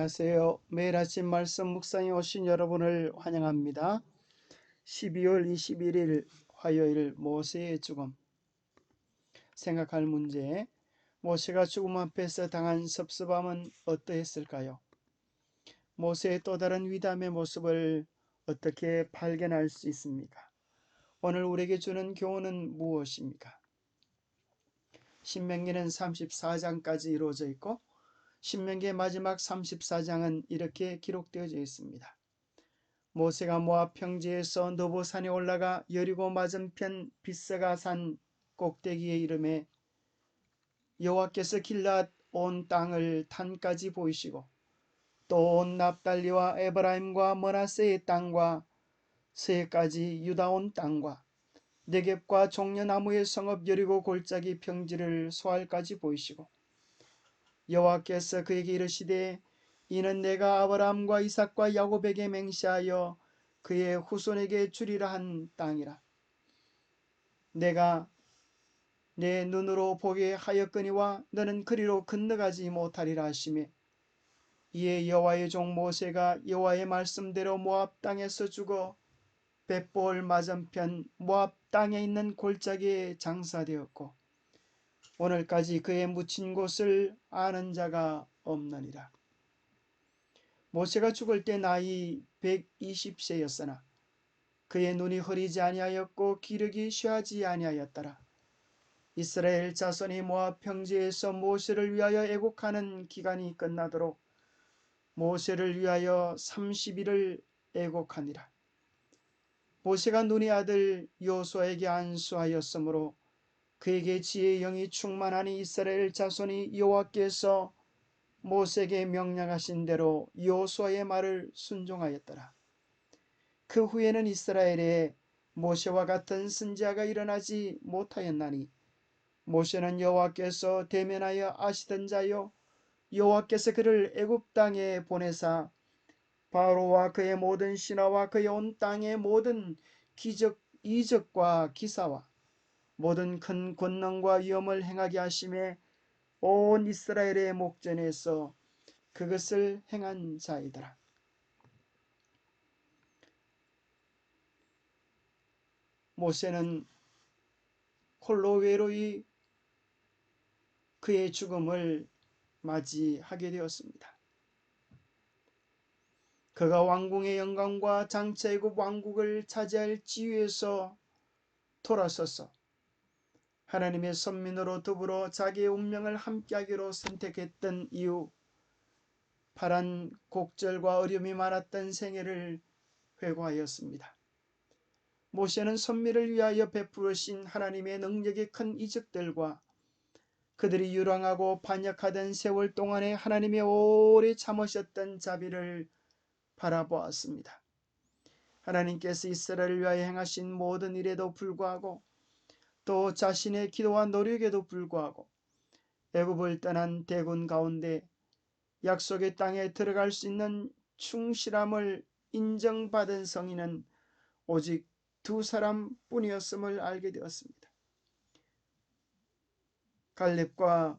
안녕하세요. 매일 아침 말씀 묵상에 오신 여러분을 환영합니다. 12월 21일 화요일 모세의 죽음. 생각할 문제. 모세가 죽음 앞에서 당한 섭섭함은 어떠했을까요? 모세의 또 다른 위담의 모습을 어떻게 발견할 수 있습니까? 오늘 우리에게 주는 교훈은 무엇입니까? 신명기는 34장까지 이루어져 있고 신명기의 마지막 34장은 이렇게 기록되어져 있습니다. 모세가 모압 평지에서 느보산에 올라가 여리고 맞은편 비스가 산 꼭대기에 이르매 여호와께서 길앗 온 땅을 단까지 보이시고 또 온 납달리와 에브라임과 머나세의 땅과 서해까지 유다 온 땅과 네겝과 종려나무의 성읍 여리고 골짜기 평지를 소알까지 보이시고 여호와께서 그에게 이르시되 이는 내가 아브라함과 이삭과 야곱에게 맹세하여 그의 후손에게 주리라 한 땅이라. 내가 내 눈으로 보게 하였거니와 너는 그리로 건너가지 못하리라 하시매 이에 여호와의 종 모세가 여호와의 말씀대로 모압 땅에서 죽어 벳볼 맞은편 모압 땅에 있는 골짜기에 장사되었고 오늘까지 그의 묻힌 곳을 아는 자가 없느니라. 모세가 죽을 때 나이 120세였으나 그의 눈이 흐리지 아니하였고 기력이 쇠하지 아니하였더라. 이스라엘 자손이 모압 평지에서 모세를 위하여 애곡하는 기간이 끝나도록 모세를 위하여 30일을 애곡하니라. 모세가 눈의 아들 여호수아에게 안수하였으므로 그에게 지혜의 영이 충만하니 이스라엘 자손이 여호와께서 모세에게 명령하신 대로 여호수아의 말을 순종하였더라. 그 후에는 이스라엘에 모세와 같은 선지자가 일어나지 못하였나니 모세는 여호와께서 대면하여 아시던 자요 여호와께서 그를 애굽 땅에 보내사 바로와 그의 모든 신하와 그의 온 땅의 모든 기적 이적과 기사와 모든 큰 권능과 위엄을 행하게 하심에 온 이스라엘의 목전에서 그것을 행한 자이더라. 모세는 홀로 외로이 그의 죽음을 맞이하게 되었습니다. 그가 왕궁의 영광과 장차 애굽 왕국을 차지할 지위에서 돌아서서 하나님의 선민으로 더불어 자기의 운명을 함께하기로 선택했던 이후 파란 곡절과 어려움이 많았던 생애를 회고하였습니다. 모세는 선민을 위하여 베푸르신 하나님의 능력의 큰 이적들과 그들이 유랑하고 반역하던 세월 동안에 하나님의 오래 참으셨던 자비를 바라보았습니다. 하나님께서 이스라엘을 위하여 행하신 모든 일에도 불구하고 또 자신의 기도와 노력에도 불구하고 애굽을 떠난 대군 가운데 약속의 땅에 들어갈 수 있는 충실함을 인정받은 성인은 오직 두 사람뿐이었음을 알게 되었습니다. 갈렙과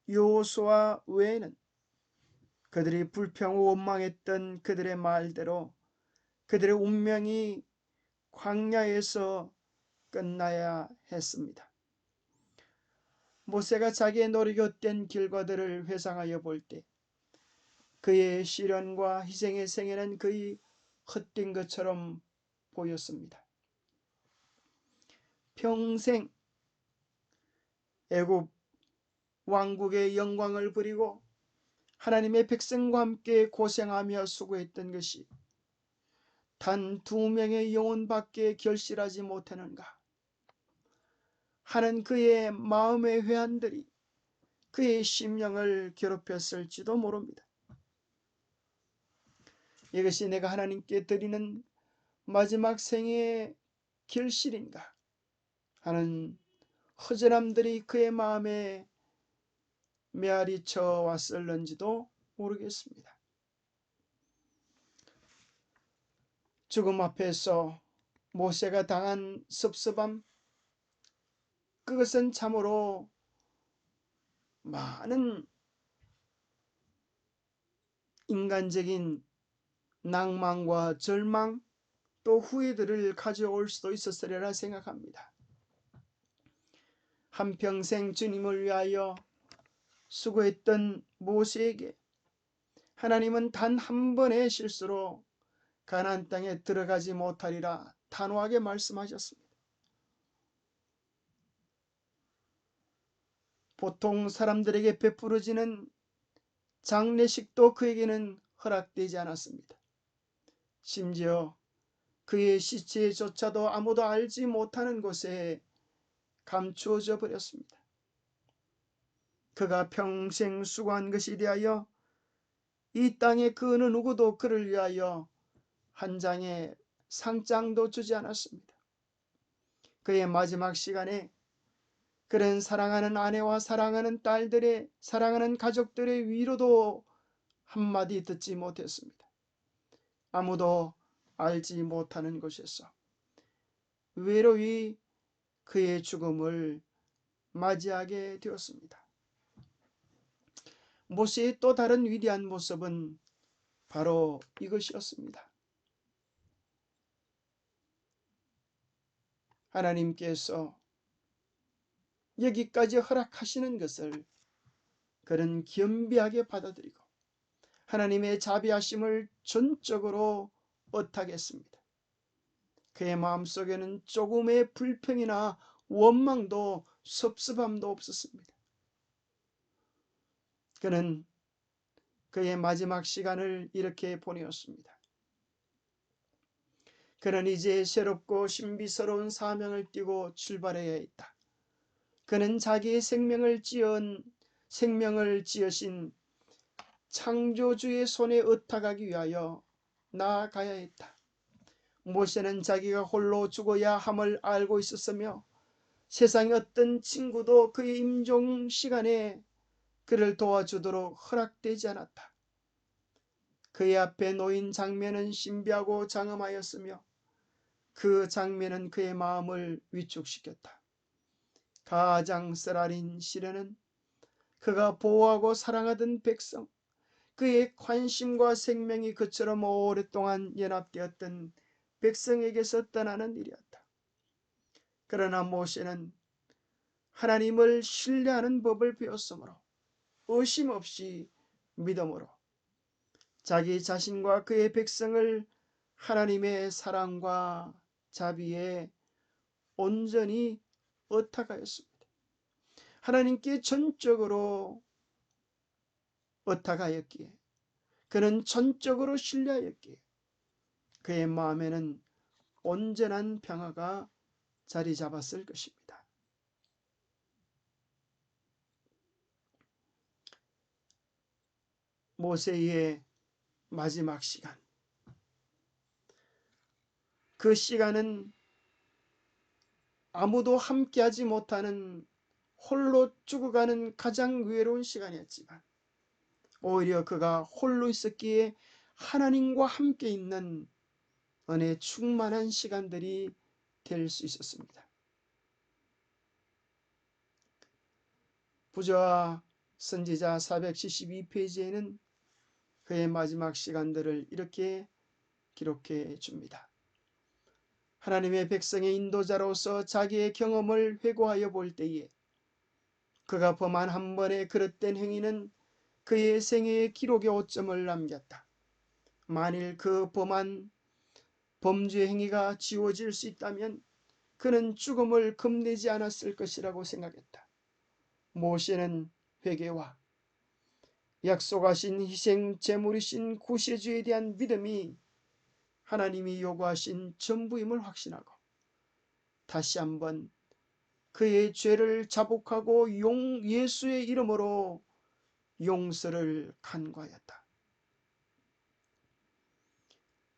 여호수아 외에는 그들이 불평하고 원망했던 그들의 말대로 그들의 운명이 광야에서 끝나야 했습니다. 모세가 자기의 노력이 헛된 결과들을 회상하여 볼 때 그의 시련과 희생의 생애는 거의 헛된 것처럼 보였습니다. 평생 애굽 왕국의 영광을 부리고 하나님의 백성과 함께 고생하며 수고했던 것이 단 2명의 영혼밖에 결실하지 못하는가 하는 그의 마음의 회한들이 그의 심령을 괴롭혔을지도 모릅니다. 이것이 내가 하나님께 드리는 마지막 생애의 결실인가 하는 허전함들이 그의 마음에 메아리쳐 왔을는지도 모르겠습니다. 죽음 앞에서 모세가 당한 섭섭함, 그것은 참으로 많은 인간적인 낭만과 절망 또 후회들을 가져올 수도 있었으리라 생각합니다. 한평생 주님을 위하여 수고했던 모세에게 하나님은 단 한 번의 실수로 가나안 땅에 들어가지 못하리라 단호하게 말씀하셨습니다. 보통 사람들에게 베풀어지는 장례식도 그에게는 허락되지 않았습니다. 심지어 그의 시체조차도 아무도 알지 못하는 곳에 감추어져 버렸습니다. 그가 평생 수고한 것에 대하여 이 땅의 그 어느 누구도 그를 위하여 한 장의 상장도 주지 않았습니다. 그의 마지막 시간에 그런 사랑하는 아내와 사랑하는 딸들의 사랑하는 가족들의 위로도 한마디 듣지 못했습니다. 아무도 알지 못하는 곳에서 외로이 그의 죽음을 맞이하게 되었습니다. 모세의 또 다른 위대한 모습은 바로 이것이었습니다. 하나님께서 여기까지 허락하시는 것을 그는 겸비하게 받아들이고 하나님의 자비하심을 전적으로 의탁했습니다. 그의 마음속에는 조금의 불평이나 원망도 섭섭함도 없었습니다. 그는 그의 마지막 시간을 이렇게 보내었습니다. 그는 이제 새롭고 신비스러운 사명을 띠고 출발해야 했다. 그는 자기의 생명을 지으신 창조주의 손에 의탁하기 위하여 나아가야 했다. 모세는 자기가 홀로 죽어야 함을 알고 있었으며 세상의 어떤 친구도 그의 임종 시간에 그를 도와주도록 허락되지 않았다. 그의 앞에 놓인 장면은 신비하고 장엄하였으며 그 장면은 그의 마음을 위축시켰다. 가장 쓰라린 시련은 그가 보호하고 사랑하던 백성, 그의 관심과 생명이 그처럼 오랫동안 연합되었던 백성에게서 떠나는 일이었다. 그러나 모세는 하나님을 신뢰하는 법을 배웠으므로 의심 없이 믿음으로 자기 자신과 그의 백성을 하나님의 사랑과 자비에 온전히 의탁하였습니다. 하나님께 전적으로 의탁하였기에 그는 전적으로 신뢰하였기에 그의 마음에는 온전한 평화가 자리 잡았을 것입니다. 모세의 마지막 시간, 그 시간은 아무도 함께하지 못하는 홀로 죽어가는 가장 외로운 시간이었지만 오히려 그가 홀로 있었기에 하나님과 함께 있는 은혜 충만한 시간들이 될 수 있었습니다. 부저와 선지자 472페이지에는 그의 마지막 시간들을 이렇게 기록해 줍니다. 하나님의 백성의 인도자로서 자기의 경험을 회고하여 볼 때에 그가 범한 한 번의 그릇된 행위는 그의 생애의 기록에 오점을 남겼다. 만일 그 범한 범죄 행위가 지워질 수 있다면 그는 죽음을 겁내지 않았을 것이라고 생각했다. 모세는 회개와 약속하신 희생 제물이신 구세주에 대한 믿음이 하나님이 요구하신 전부임을 확신하고 다시 한번 그의 죄를 자복하고 예수의 이름으로 용서를 간구하였다.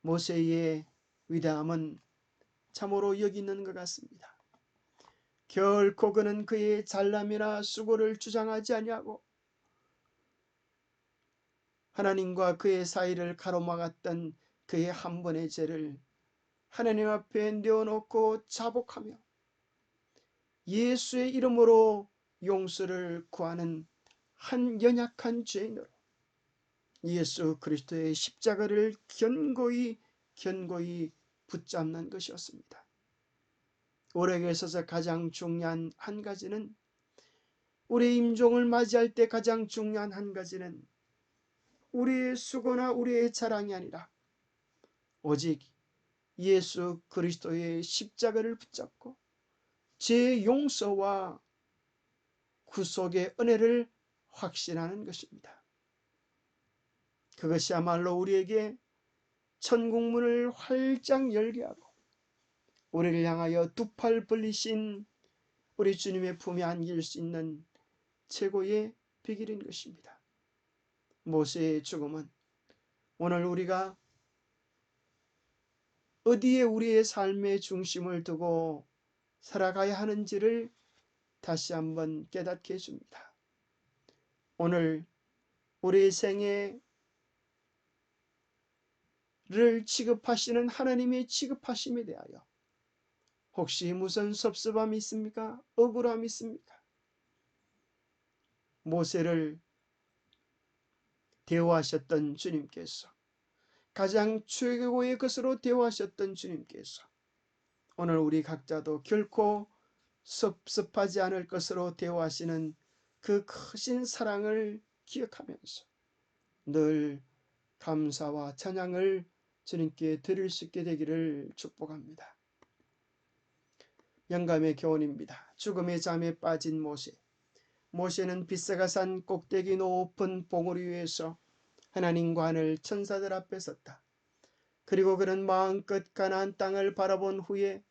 모세의 위대함은 참으로 여기 있는 것 같습니다. 결코 그는 그의 잘남이나 수고를 주장하지 아니하고 하나님과 그의 사이를 가로막았던 그의 한 번의 죄를 하나님 앞에 내어놓고 자복하며 예수의 이름으로 용서를 구하는 한 연약한 죄인으로 예수 그리스도의 십자가를 견고히 붙잡는 것이었습니다. 우리에게 있어서 가장 중요한 한 가지는, 우리의 임종을 맞이할 때 가장 중요한 한 가지는 우리의 수고나 우리의 자랑이 아니라 오직 예수 그리스도의 십자가를 붙잡고 제 용서와 구속의 은혜를 확신하는 것입니다. 그것이야말로 우리에게 천국문을 활짝 열게 하고 우리를 향하여 두 팔 벌리신 우리 주님의 품에 안길 수 있는 최고의 비결인 것입니다. 모세의 죽음은 오늘 우리가 어디에 우리의 삶의 중심을 두고 살아가야 하는지를 다시 한번 깨닫게 해줍니다. 오늘 우리의 생애를 취급하시는 하나님의 취급하심에 대하여 혹시 무슨 섭섭함이 있습니까? 억울함이 있습니까? 모세를 대우하셨던 주님께서, 가장 최고의 것으로 대우하셨던 주님께서 오늘 우리 각자도 결코 섭섭하지 않을 것으로 대우하시는 그 크신 사랑을 기억하면서 늘 감사와 찬양을 주님께 드릴 수 있게 되기를 축복합니다. 영감의 교훈입니다. 죽음의 잠에 빠진 모세. 모세는 빛사가산 꼭대기 높은 봉우리 위에서 하나님과 하늘 천사들 앞에 섰다. 그리고 그는 마음껏 가나안 땅을 바라본 후에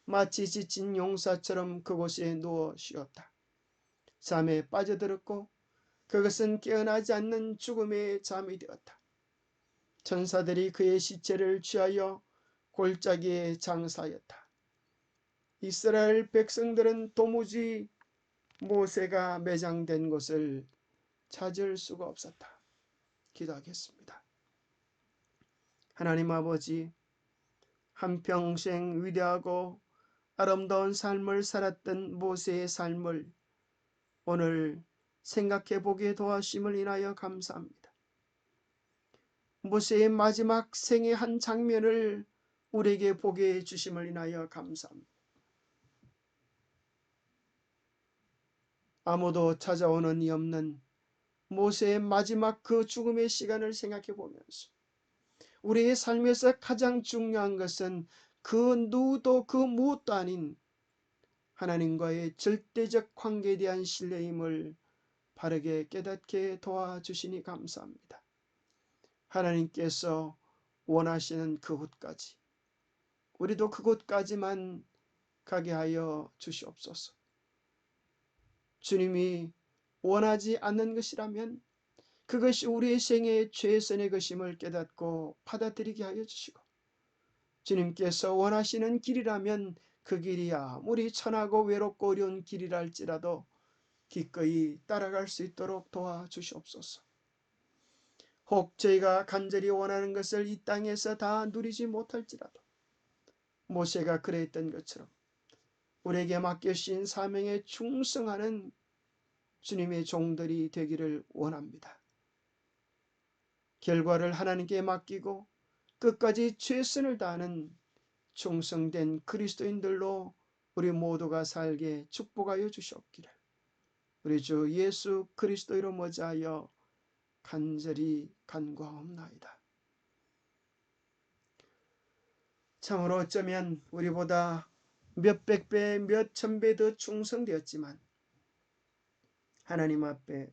마치 지친 용사처럼 그곳에 누워 쉬었다. 잠에 빠져들었고 그것은 깨어나지 않는 죽음의 잠이 되었다. 천사들이 그의 시체를 취하여 골짜기에 장사하였다. 이스라엘 백성들은 도무지 모세가 매장된 곳을 찾을 수가 없었다. 기도하겠습니다. 하나님 아버지, 한평생 위대하고 아름다운 삶을 살았던 모세의 삶을 오늘 생각해 보게 도와주심을 인하여 감사합니다. 모세의 마지막 생의 한 장면을 우리에게 보게 해주심을 인하여 감사합니다. 아무도 찾아오는 이 없는 모세의 마지막 그 죽음의 시간을 생각해 보면서 우리의 삶에서 가장 중요한 것은 그 누구도 그 무엇도 아닌 하나님과의 절대적 관계에 대한 신뢰임을 바르게 깨닫게 도와주시니 감사합니다. 하나님께서 원하시는 그곳까지, 우리도 그곳까지만 가게 하여 주시옵소서. 주님이 원하지 않는 것이라면 그것이 우리의 생애의 최선의 것임을 깨닫고 받아들이게 하여 주시고, 주님께서 원하시는 길이라면 그 길이 아무리 천하고 외롭고 어려운 길이라 할지라도 기꺼이 따라갈 수 있도록 도와주시옵소서. 혹 저희가 간절히 원하는 것을 이 땅에서 다 누리지 못할지라도 모세가 그랬던 것처럼 우리에게 맡겨주신 사명에 충성하는 주님의 종들이 되기를 원합니다. 결과를 하나님께 맡기고 끝까지 최선을 다하는 충성된 그리스도인들로 우리 모두가 살게 축복하여 주시옵기를 우리 주 예수 그리스도로 머지하여 간절히 간구하옵나이다. 참으로 어쩌면 우리보다 몇백 배, 몇천 배 더 충성되었지만 하나님 앞에,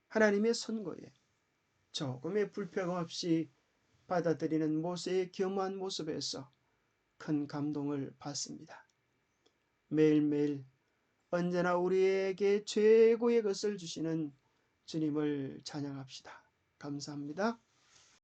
하나님의 선고에 조금의 불평 없이 받아들이는 모세의 겸허한 모습에서 큰 감동을 받습니다. 매일매일 언제나 우리에게 최고의 것을 주시는 주님을 찬양합시다. 감사합니다.